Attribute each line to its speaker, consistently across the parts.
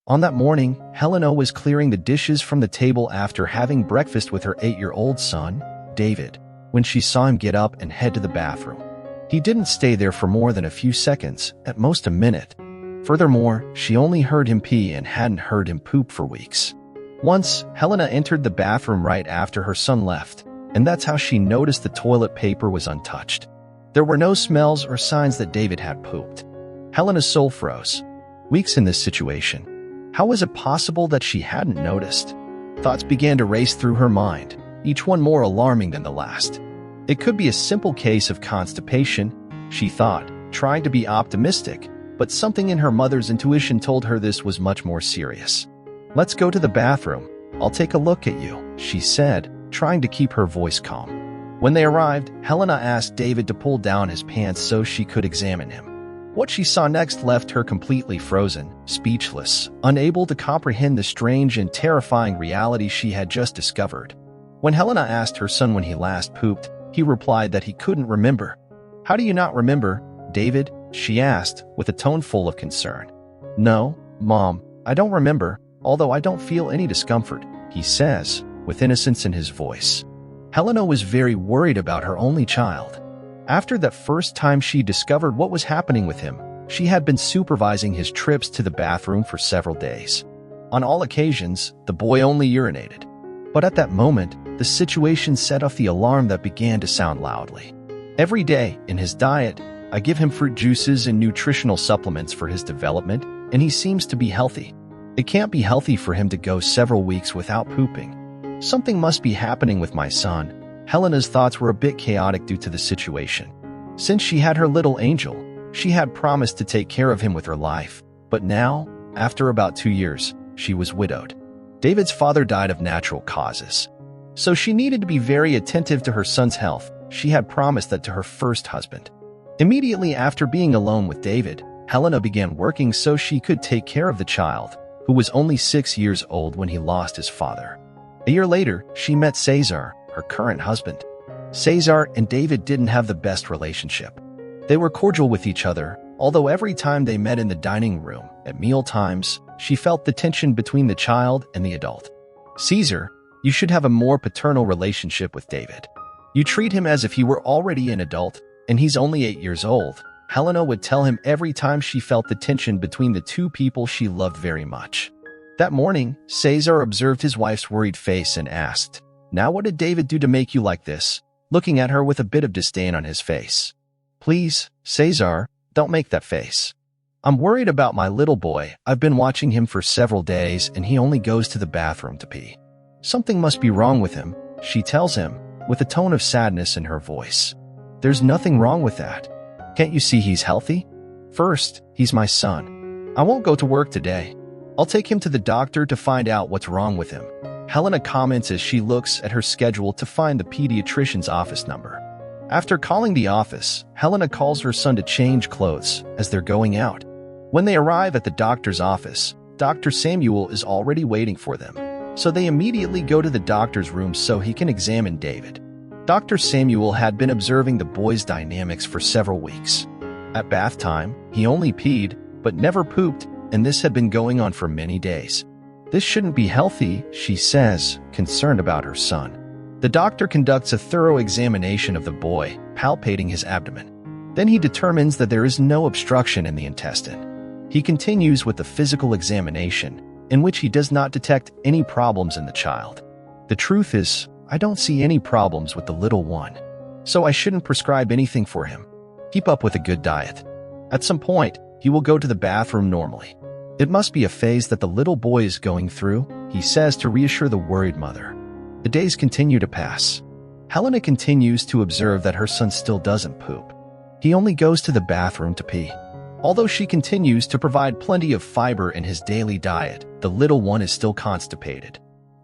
Speaker 1: On that morning, Helena was clearing the dishes from the table after having breakfast with her 8-year-old son, David, when she saw him get up and head to the bathroom. He didn't stay there for more than a few seconds, at most a minute. Furthermore, she only heard him pee and hadn't heard him poop for weeks. Once, Helena entered the bathroom right after her son left, and that's how she noticed the toilet paper was untouched. There were no smells or signs that David had pooped. Helena's soul froze. Weeks in this situation. How was it possible that she hadn't noticed? Thoughts began to race through her mind, each one more alarming than the last. It could be a simple case of constipation, she thought, trying to be optimistic, but something in her mother's intuition told her this was much more serious. "Let's go to the bathroom. I'll take a look at you," she said, trying to keep her voice calm. When they arrived, Helena asked David to pull down his pants so she could examine him. What she saw next left her completely frozen, speechless, unable to comprehend the strange and terrifying reality she had just discovered. When Helena asked her son when he last pooped, he replied that he couldn't remember. "How do you not remember, David?" she asked, with a tone full of concern. "No, Mom, I don't remember, although I don't feel any discomfort," he says, with innocence in his voice. Helena was very worried about her only child. After that first time she discovered what was happening with him, she had been supervising his trips to the bathroom for several days. On all occasions, the boy only urinated. But at that moment, the situation set off the alarm that began to sound loudly. Every day, in his diet, I give him fruit juices and nutritional supplements for his development, and he seems to be healthy. It can't be healthy for him to go several weeks without pooping. Something must be happening with my son. Helena's thoughts were a bit chaotic due to the situation. Since she had her little angel, she had promised to take care of him with her life. But now, after about 2 years, she was widowed. David's father died of natural causes. So she needed to be very attentive to her son's health. She had promised that to her first husband. Immediately after being alone with David, Helena began working so she could take care of the child, who was only 6 years old when he lost his father. A year later, she met Cesar, her current husband. Cesar and David didn't have the best relationship. They were cordial with each other, although every time they met in the dining room, at meal times, she felt the tension between the child and the adult. "Cesar, you should have a more paternal relationship with David. You treat him as if he were already an adult, and he's only 8 years old," Helena would tell him every time she felt the tension between the two people she loved very much. That morning, Cesar observed his wife's worried face and asked, "Now what did David do to make you like this?" looking at her with a bit of disdain on his face. "Please, Cesar, don't make that face. I'm worried about my little boy. I've been watching him for several days and he only goes to the bathroom to pee. Something must be wrong with him," she tells him, with a tone of sadness in her voice. "There's nothing wrong with that. Can't you see he's healthy? First, he's my son. I won't go to work today. I'll take him to the doctor to find out what's wrong with him," Helena comments as she looks at her schedule to find the pediatrician's office number. After calling the office, Helena calls her son to change clothes as they're going out. When they arrive at the doctor's office, Dr. Samuel is already waiting for them, so they immediately go to the doctor's room so he can examine David. Dr. Samuel had been observing the boy's dynamics for several weeks. At bath time, he only peed, but never pooped, and this had been going on for many days. "This shouldn't be healthy," she says, concerned about her son. The doctor conducts a thorough examination of the boy, palpating his abdomen. Then he determines that there is no obstruction in the intestine. He continues with the physical examination, in which he does not detect any problems in the child. "The truth is, I don't see any problems with the little one, so I shouldn't prescribe anything for him. Keep up with a good diet. At some point, he will go to the bathroom normally. It must be a phase that the little boy is going through," he says to reassure the worried mother. The days continue to pass. Helena continues to observe that her son still doesn't poop. He only goes to the bathroom to pee. Although she continues to provide plenty of fiber in his daily diet, the little one is still constipated.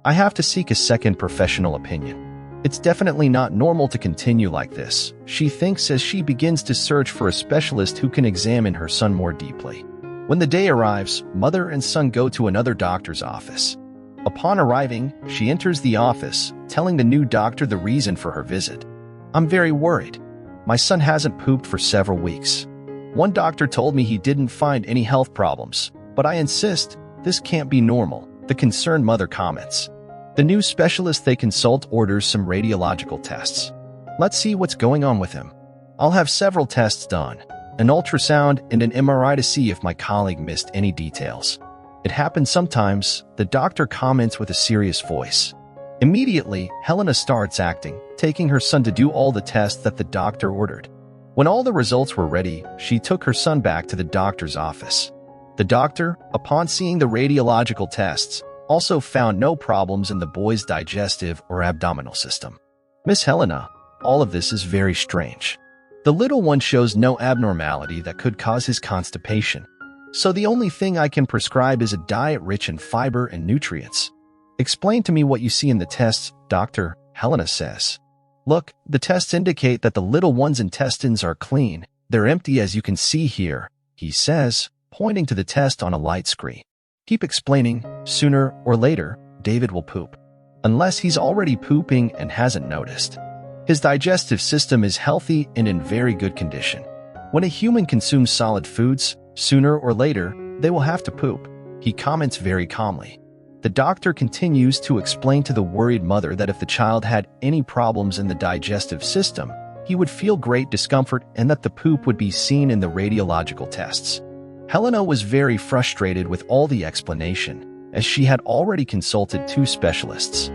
Speaker 1: "I have to seek a second professional opinion. It's definitely not normal to continue like this," she thinks as she begins to search for a specialist who can examine her son more deeply. When the day arrives, mother and son go to another doctor's office. Upon arriving, she enters the office, telling the new doctor the reason for her visit. "I'm very worried. My son hasn't pooped for several weeks. One doctor told me he didn't find any health problems, but I insist, This can't be normal, the concerned mother comments. The new specialist they consult orders some radiological tests. Let's see what's going on with him. I'll have several tests done, an ultrasound and an MRI to see if my colleague missed any details. It happens sometimes, the doctor comments with a serious voice. Immediately, Helena starts acting, taking her son to do all the tests that the doctor ordered. When all the results were ready, she took her son back to the doctor's office. The doctor, upon seeing the radiological tests, also found no problems in the boy's digestive or abdominal system. Miss Helena, all of this is very strange. The little one shows no abnormality that could cause his constipation. So the only thing I can prescribe is a diet rich in fiber and nutrients. Explain to me what you see in the tests, doctor, Helena says. Look, the tests indicate that the little one's intestines are clean. They're empty as you can see here, he says, pointing to the test on a light screen. Keep explaining, sooner or later, David will poop. Unless he's already pooping and hasn't noticed. His digestive system is healthy and in very good condition. When a human consumes solid foods, sooner or later, they will have to poop, he comments very calmly. The doctor continues to explain to the worried mother that if the child had any problems in the digestive system, he would feel great discomfort and that the poop would be seen in the radiological tests. Helena was very frustrated with all the explanation, as she had already consulted 2 specialists.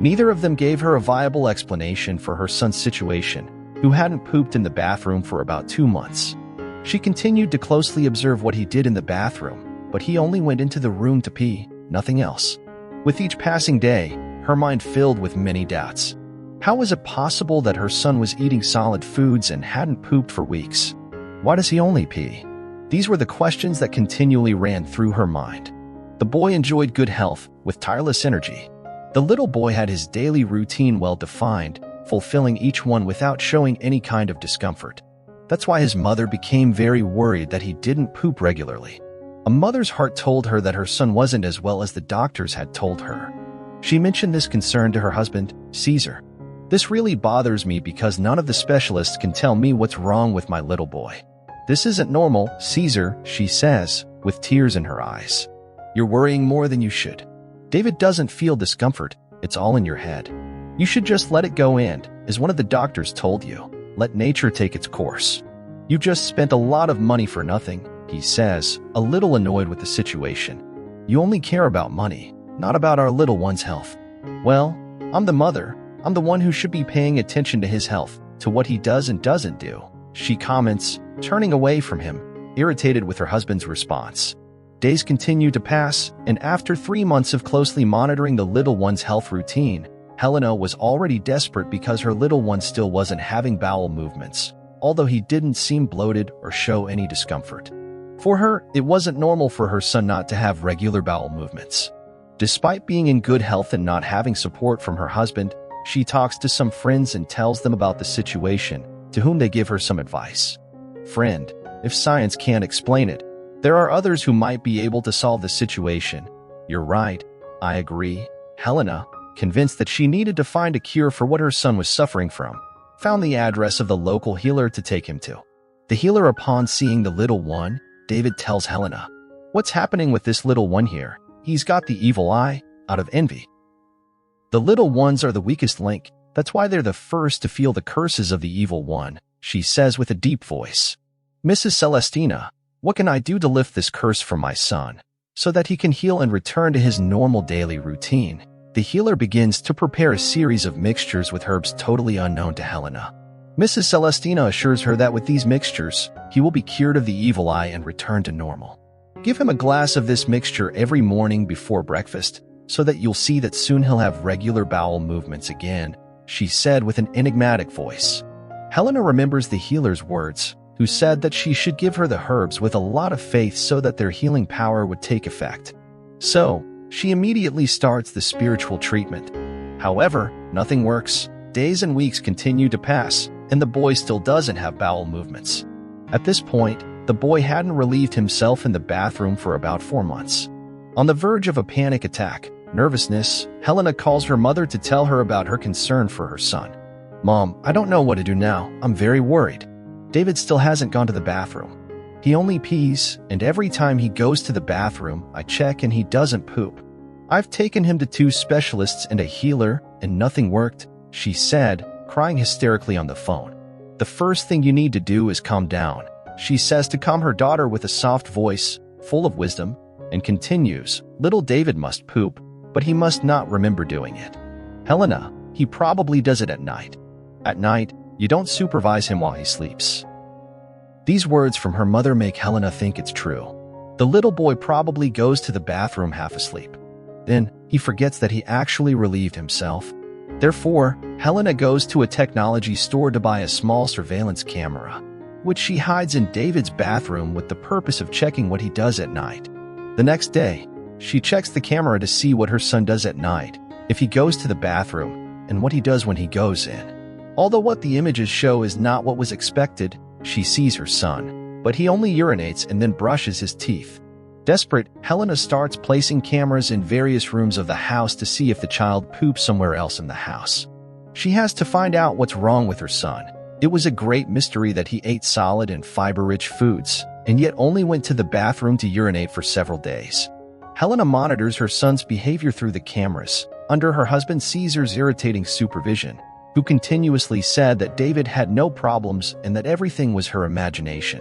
Speaker 1: Neither of them gave her a viable explanation for her son's situation, who hadn't pooped in the bathroom for about 2 months. She continued to closely observe what he did in the bathroom, but he only went into the room to pee, nothing else. With each passing day, her mind filled with many doubts. How was it possible that her son was eating solid foods and hadn't pooped for weeks? Why does he only pee? These were the questions that continually ran through her mind. The boy enjoyed good health, with tireless energy. The little boy had his daily routine well defined, fulfilling each one without showing any kind of discomfort. That's why his mother became very worried that he didn't poop regularly. A mother's heart told her that her son wasn't as well as the doctors had told her. She mentioned this concern to her husband, Caesar. This really bothers me because none of the specialists can tell me what's wrong with my little boy. This isn't normal, Caesar, she says, with tears in her eyes. You're worrying more than you should. David doesn't feel discomfort, it's all in your head. You should just let it go and, as one of the doctors told you, let nature take its course. You just spent a lot of money for nothing, he says, a little annoyed with the situation. You only care about money, not about our little one's health. Well, I'm the mother. I'm the one who should be paying attention to his health, to what he does and doesn't do, she comments, turning away from him, irritated with her husband's response. Days continue to pass, and after 3 months of closely monitoring the little one's health routine, Helena was already desperate because her little one still wasn't having bowel movements, although he didn't seem bloated or show any discomfort. For her, it wasn't normal for her son not to have regular bowel movements. Despite being in good health and not having support from her husband, she talks to some friends and tells them about the situation, to whom they give her some advice. Friend, if science can't explain it, there are others who might be able to solve the situation. You're right, I agree. Helena, convinced that she needed to find a cure for what her son was suffering from, found the address of the local healer to take him to. The healer, upon seeing the little one, David tells Helena, "What's happening with this little one here? He's got the evil eye," out of envy. The little ones are the weakest link, that's why they're the first to feel the curses of the evil one, she says with a deep voice. Mrs. Celestina, what can I do to lift this curse from my son, so that he can heal and return to his normal daily routine? The healer begins to prepare a series of mixtures with herbs totally unknown to Helena. Mrs. Celestina assures her that with these mixtures, he will be cured of the evil eye and return to normal. Give him a glass of this mixture every morning before breakfast, so that you'll see that soon he'll have regular bowel movements again, she said with an enigmatic voice. Helena remembers the healer's words, who said that she should give her the herbs with a lot of faith so that their healing power would take effect. So, she immediately starts the spiritual treatment. However, nothing works. Days and weeks continue to pass, and the boy still doesn't have bowel movements. At this point, the boy hadn't relieved himself in the bathroom for about 4 months. On the verge of a panic attack, nervousness, Helena calls her mother to tell her about her concern for her son. Mom, I don't know what to do now. I'm very worried. David still hasn't gone to the bathroom. He only pees, and every time he goes to the bathroom, I check and he doesn't poop. I've taken him to 2 specialists and a healer, and nothing worked, she said, crying hysterically on the phone. The first thing you need to do is calm down, she says to calm her daughter with a soft voice, full of wisdom, and continues, little David must poop, but he must not remember doing it. Helena, he probably does it at night. At night, you don't supervise him while he sleeps. These words from her mother make Helena think it's true. The little boy probably goes to the bathroom half asleep. Then, he forgets that he actually relieved himself. Therefore, Helena goes to a technology store to buy a small surveillance camera, which she hides in David's bathroom with the purpose of checking what he does at night. The next day, she checks the camera to see what her son does at night, if he goes to the bathroom, and what he does when he goes in. Although what the images show is not what was expected, she sees her son, but he only urinates and then brushes his teeth. Desperate, Helena starts placing cameras in various rooms of the house to see if the child poops somewhere else in the house. She has to find out what's wrong with her son. It was a great mystery that he ate solid and fiber-rich foods, and yet only went to the bathroom to urinate for several days. Helena monitors her son's behavior through the cameras, under her husband Caesar's irritating supervision, who continuously said that David had no problems and that everything was her imagination.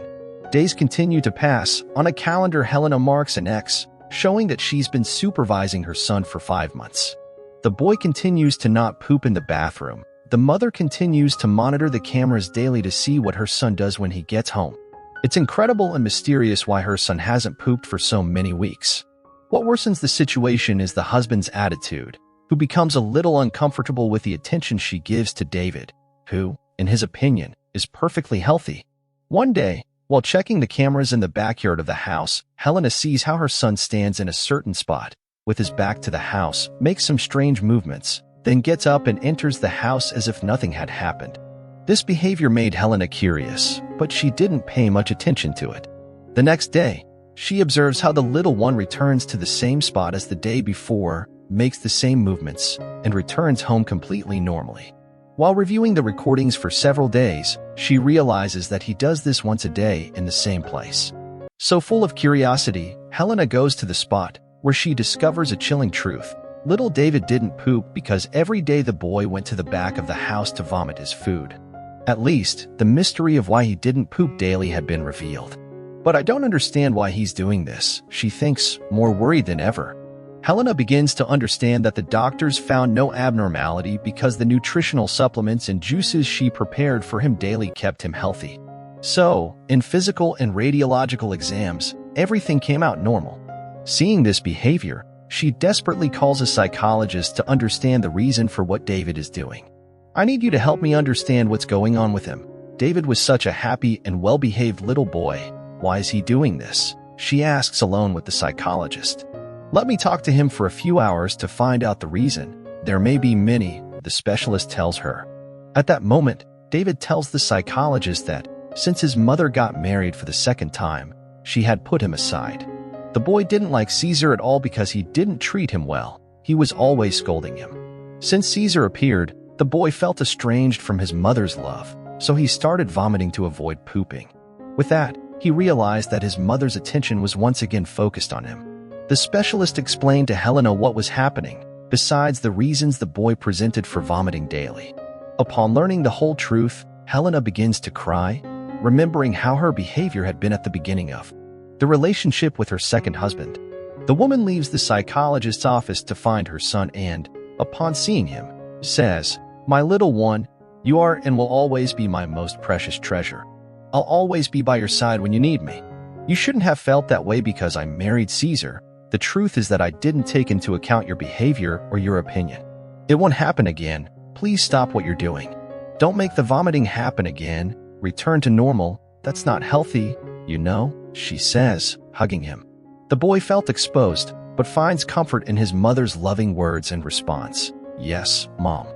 Speaker 1: Days continue to pass. On a calendar, Helena marks an X, showing that she's been supervising her son for 5 months. The boy continues to not poop in the bathroom. The mother continues to monitor the cameras daily to see what her son does when he gets home. It's incredible and mysterious why her son hasn't pooped for so many weeks. What worsens the situation is the husband's attitude, who becomes a little uncomfortable with the attention she gives to David, who, in his opinion, is perfectly healthy. One day, while checking the cameras in the backyard of the house, Helena sees how her son stands in a certain spot, with his back to the house, makes some strange movements, then gets up and enters the house as if nothing had happened. This behavior made Helena curious, but she didn't pay much attention to it. The next day, she observes how the little one returns to the same spot as the day before, makes the same movements, and returns home completely normally. While reviewing the recordings for several days, she realizes that he does this once a day in the same place. So full of curiosity, Helena goes to the spot, where she discovers a chilling truth. Little David didn't poop because every day the boy went to the back of the house to vomit his food. At least, the mystery of why he didn't poop daily had been revealed. But I don't understand why he's doing this, she thinks, more worried than ever. Helena begins to understand that the doctors found no abnormality because the nutritional supplements and juices she prepared for him daily kept him healthy. So, in physical and radiological exams, everything came out normal. Seeing this behavior, she desperately calls a psychologist to understand the reason for what David is doing. I need you to help me understand what's going on with him. David was such a happy and well-behaved little boy. Why is he doing this? She asks alone with the psychologist. Let me talk to him for a few hours to find out the reason. There may be many, the specialist tells her. At that moment, David tells the psychologist that, since his mother got married for the second time, she had put him aside. The boy didn't like Caesar at all because he didn't treat him well. He was always scolding him. Since Caesar appeared, the boy felt estranged from his mother's love, so he started vomiting to avoid pooping. With that, he realized that his mother's attention was once again focused on him. The specialist explained to Helena what was happening, besides the reasons the boy presented for vomiting daily. Upon learning the whole truth, Helena begins to cry, remembering how her behavior had been at the beginning of the relationship with her second husband. The woman leaves the psychologist's office to find her son and, upon seeing him, says, "My little one, you are and will always be my most precious treasure. I'll always be by your side when you need me. You shouldn't have felt that way because I married Caesar. The truth is that I didn't take into account your behavior or your opinion. It won't happen again. Please stop what you're doing. Don't make the vomiting happen again. Return to normal. That's not healthy, you know," she says, hugging him. The boy felt exposed, but finds comfort in his mother's loving words and response. "Yes, Mom.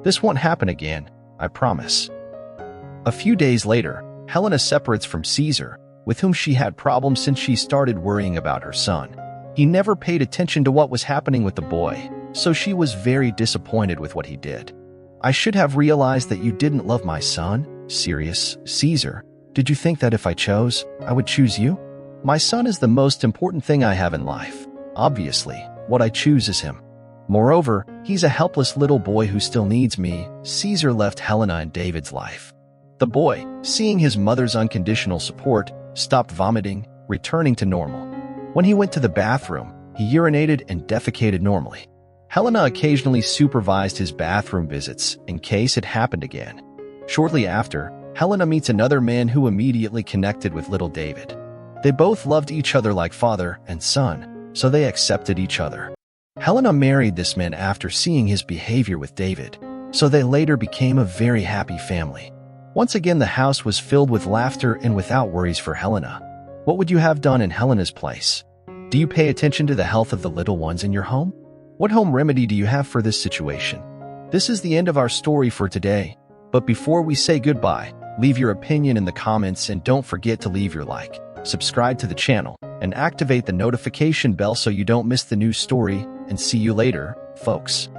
Speaker 1: This won't happen again, I promise." A few days later, Helena separates from Caesar, with whom she had problems since she started worrying about her son. He never paid attention to what was happening with the boy, so she was very disappointed with what he did. "I should have realized that you didn't love my son, serious, Caesar," Did you think that if I chose, I would choose you? My son is the most important thing I have in life. Obviously, what I choose is him. Moreover, he's a helpless little boy who still needs me. Caesar left Helena in David's life. The boy, seeing his mother's unconditional support, stopped vomiting, returning to normal. When he went to the bathroom, he urinated and defecated normally. Helena occasionally supervised his bathroom visits in case it happened again. Shortly after, Helena meets another man who immediately connected with little David. They both loved each other like father and son, so they accepted each other. Helena married this man after seeing his behavior with David, so they later became a very happy family. Once again, the house was filled with laughter and without worries for Helena. What would you have done in Helena's place? Do you pay attention to the health of the little ones in your home? What home remedy do you have for this situation? This is the end of our story for today. But before we say goodbye, leave your opinion in the comments and don't forget to leave your like, subscribe to the channel, and activate the notification bell so you don't miss the new story, and see you later, folks.